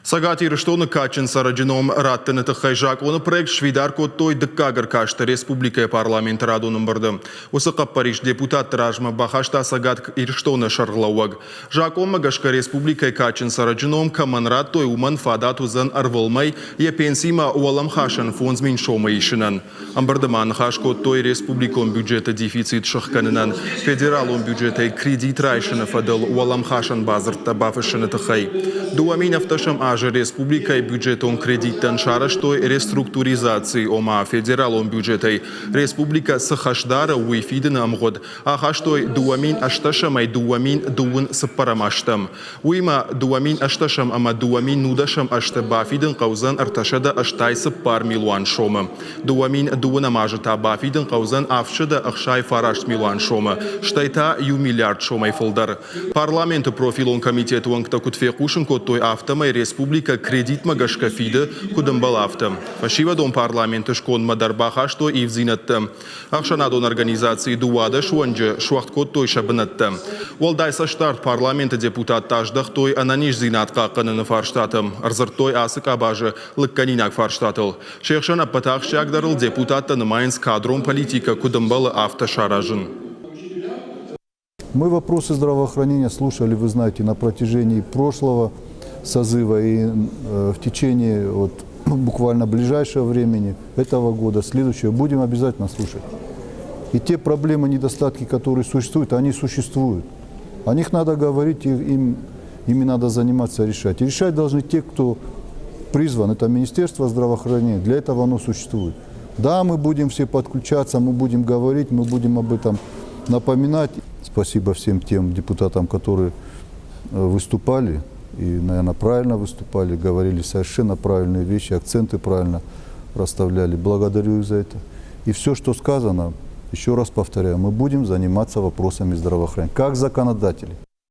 Сагати Рештоны Качин Сараджином Раттен это хайжак, он проект Швидарко той декагар кашта Республика парламент раду номерда. Усакап Париж депутат Ражма Бахашта Сагат Ирштоны Шарлауаг. Жак Омагашка Республика Качин Сараджином Каманрат той уман фадату зан арвалмай я пенсима уалам хашан фонд меньшома ишинан. Амбардаман хашко той республиком бюджета дефицит шахканынан. Федералом бюджета кредит райшина фадал уалам хашан базар табафышина тахай. Дуамин автошам аже республикой бюджетом кредиттан шараштой реструктуризации ома федералом бюджетой. Республика сахашдара уйфиден амгод. Ахаштой дуамин ашташамай дуамин дуун сапарамаштам. Уйма дуамин ашташам ама дуамин нудашам аштабафиден каузан арташада аштай сапар милуан шома. Дуамин дуун амажа табафиден каузан афшада ахшай фараш милуан шома. Штайта ю миллиард шомай фолдар. Парламент профилон комитет уангтакут фекушен той автомай республика кредит магашка фиде кудамбал автом. Фашива дом парламента шкон мадарбаха что и взинатта. Ахшанадон организации дуада шуанджа шуахткот той шабанатта. Уалдайса штарт парламента депутат таждах той ананиш зинатка канана фарштатам. Арзартой асык абажа лыкканинак фарштатал. Шехшана патах шагдарыл депутатта намайнс кадром политика кудамбала автошаражен. Мы вопросы здравоохранения слушали, вы знаете, на протяжении прошлого созыва и в течение буквально ближайшего времени, этого года, следующего, будем обязательно слушать. И те проблемы, недостатки, которые существуют, они существуют. О них надо говорить, ими надо заниматься, решать. И решать должны те, кто призван. Это Министерство здравоохранения, для этого оно существует. Да, мы будем все подключаться, мы будем говорить, мы будем об этом напоминать. Спасибо всем тем депутатам, которые выступали, и, наверное, правильно выступали, говорили совершенно правильные вещи, акценты правильно расставляли. Благодарю их за это. И все, что сказано, еще раз повторяю, мы будем заниматься вопросами здравоохранения, как законодатели.